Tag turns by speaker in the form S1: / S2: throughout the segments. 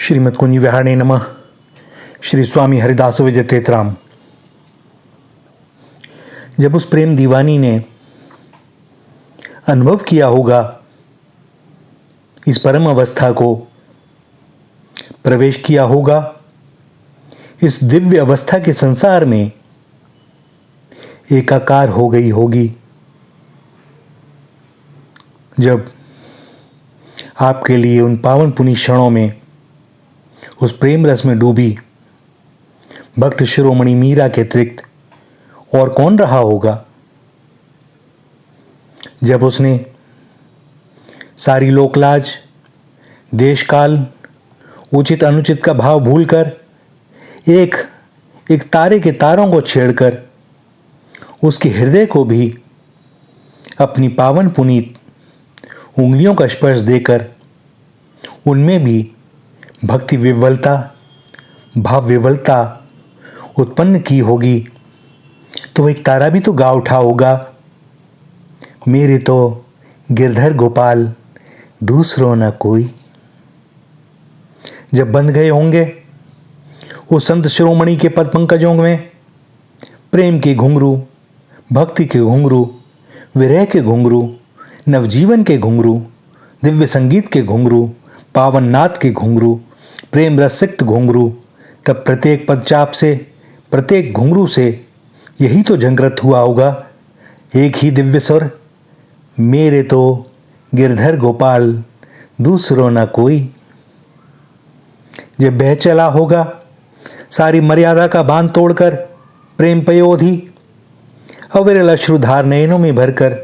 S1: श्रीमद् कुंज विहारिणे नमः। श्री स्वामी हरिदास विजय तेतराम। जब उस प्रेम दीवानी ने अनुभव किया होगा इस परम अवस्था को, प्रवेश किया होगा इस दिव्य अवस्था के संसार में, एकाकार हो गई होगी। जब आपके लिए उन पावन पुनीत क्षणों में उस प्रेम रस में डूबी भक्त शिरोमणि मीरा के अतिरिक्त और कौन रहा होगा। जब उसने सारी लोकलाज, देश काल, उचित अनुचित का भाव भूलकर एक तारे के तारों को छेड़कर उसके हृदय को भी अपनी पावन पुनीत उंगलियों का स्पर्श देकर उनमें भी भक्ति विवलता, भाव विवलता उत्पन्न की होगी, तो एक तारा भी तो गा उठा होगा, मेरे तो गिरधर गोपाल दूसरों न कोई। जब बंध गए होंगे उस संत शिरोमणि के पद पंकजों में प्रेम के घुंघरू, भक्ति के घुंघरू, विरह के घुंघरू, नवजीवन के घुंघरू, दिव्य संगीत के घुंघरू, पावन नाद के घुंघरू, प्रेम रसिक्त घुंघरू, तब प्रत्येक पदचाप से, प्रत्येक घुंघरू से यही तो झंकृत हुआ होगा, एक ही दिव्य स्वर, मेरे तो गिरधर गोपाल दूसरों न कोई। जब बह चला होगा सारी मर्यादा का बांध तोड़कर प्रेम पयोधि अविरल अश्रुधार नयनों में भरकर,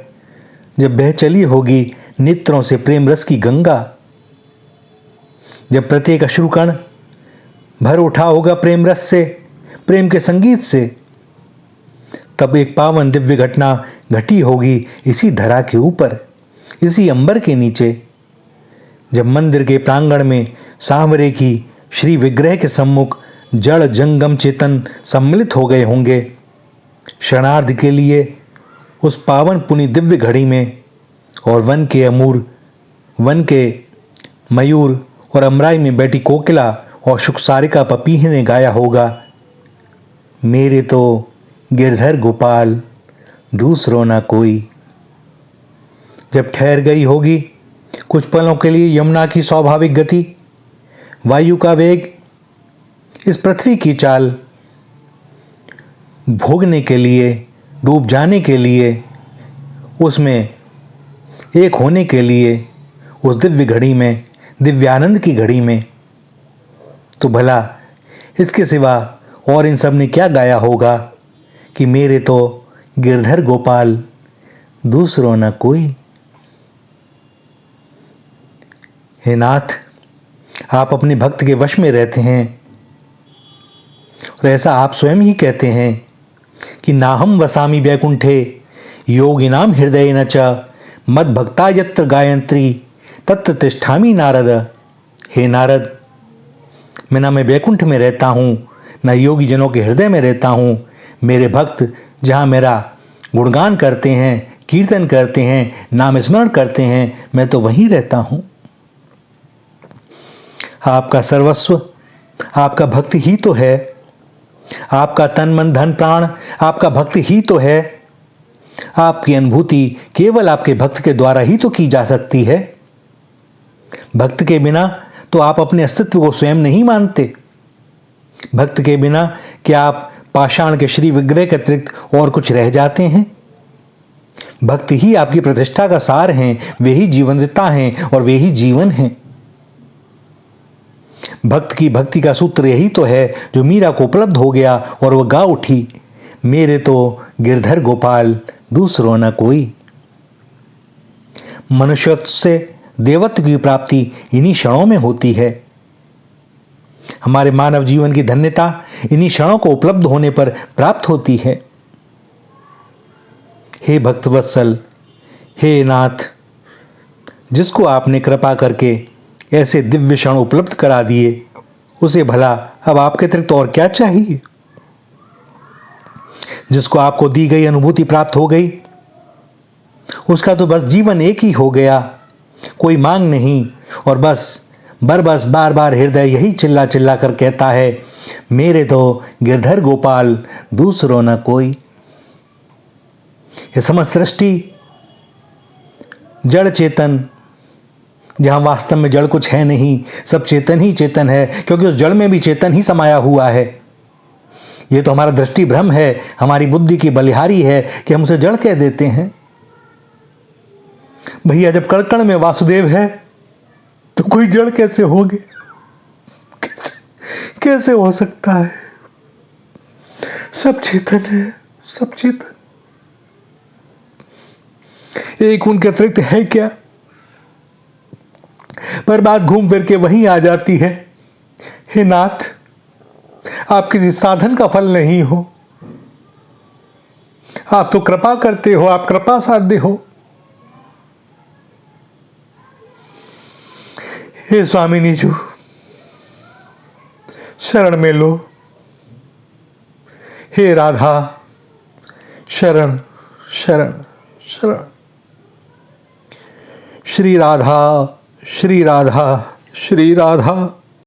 S1: जब बह चली होगी नेत्रों से प्रेम रस की गंगा, जब प्रत्येक अश्रुकण भर उठा होगा प्रेम रस से, प्रेम के संगीत से, तब एक पावन दिव्य घटना घटी होगी इसी धरा के ऊपर, इसी अंबर के नीचे। जब मंदिर के प्रांगण में सांवरे की श्री विग्रह के सम्मुख जड़ जंगम चेतन सम्मिलित हो गए होंगे क्षणार्ध के लिए उस पावन पुनि दिव्य घड़ी में, और वन के अमूर, वन के मयूर और अमराई में बैठी कोकिला और शुकसारिका पपीह ने गाया होगा, मेरे तो गिरधर गोपाल दूसरों ना कोई। जब ठहर गई होगी कुछ पलों के लिए यमुना की स्वाभाविक गति, वायु का वेग, इस पृथ्वी की चाल, भोगने के लिए, डूब जाने के लिए, उसमें एक होने के लिए, उस दिव्य घड़ी में, दिव्यानंद की घड़ी में, तो भला इसके सिवा और इन सब ने क्या गाया होगा कि मेरे तो गिरधर गोपाल दूसरों न कोई। हे नाथ, आप अपने भक्त के वश में रहते हैं और ऐसा आप स्वयं ही कहते हैं कि नाहम वसामि वैकुंठे योगिनाम हृदय न च मद भक्ता यत्र गायत्री तत्र तिष्ठामि नारद। हे नारद, मैं वैकुंठ में रहता हूँ, न योगी जनों के हृदय में रहता हूँ। मेरे भक्त जहाँ मेरा गुणगान करते हैं, कीर्तन करते हैं, नाम स्मरण करते हैं, मैं तो वहीं रहता हूँ। आपका सर्वस्व, आपका भक्ति ही तो है, आपका तन मन धन प्राण आपका भक्ति ही तो है। आपकी अनुभूति केवल आपके भक्त के द्वारा ही तो की जा सकती है। भक्त के बिना तो आप अपने अस्तित्व को स्वयं नहीं मानते। भक्त के बिना क्या आप पाषाण के श्री विग्रह के अतिरिक्त और कुछ रह जाते हैं? भक्त ही आपकी प्रतिष्ठा का सार हैं, वे ही जीवंतता हैं और वे ही जीवन हैं। भक्त की भक्ति का सूत्र यही तो है जो मीरा को उपलब्ध हो गया और वह गा उठी, मेरे तो गिरधर गोपाल दूसरों न कोई। मनुष्यत्व से देवत्व की प्राप्ति इन्हीं क्षणों में होती है। हमारे मानव जीवन की धन्यता इन्हीं क्षणों को उपलब्ध होने पर प्राप्त होती है। हे भक्तवत्सल, हे नाथ, जिसको आपने कृपा करके ऐसे दिव्य क्षण उपलब्ध करा दिए, उसे भला अब आपके अतिरिक्त और क्या चाहिए? जिसको आपको दी गई अनुभूति प्राप्त हो गई, उसका तो बस जीवन एक ही हो गया, कोई मांग नहीं, और बस बस बार बार हृदय यही चिल्ला चिल्ला कर कहता है, मेरे तो गिरधर गोपाल दूसरो न कोई। ये समस्त सृष्टि जड़ चेतन, जहां वास्तव में जड़ कुछ है नहीं, सब चेतन ही चेतन है, क्योंकि उस जड़ में भी चेतन ही समाया हुआ है। ये तो हमारा दृष्टि भ्रम है, हमारी बुद्धि की बलिहारी है कि हम उसे जड़ कह देते हैं। भैया जब कण कण में वासुदेव है तो कोई जड़ कैसे होगे? कैसे हो सकता है? सब चेतन है, सब चेतन। एक उनके अतिरिक्त है क्या? पर बात घूम फिर के वहीं आ जाती है, हे नाथ, आप किसी साधन का फल नहीं हो, आप तो कृपा करते हो, आप कृपा साध्य हो। हे स्वामिनी जी, शरण में लो। हे राधा, शरण शरण शरण। श्री राधा, श्री राधा, श्री राधा।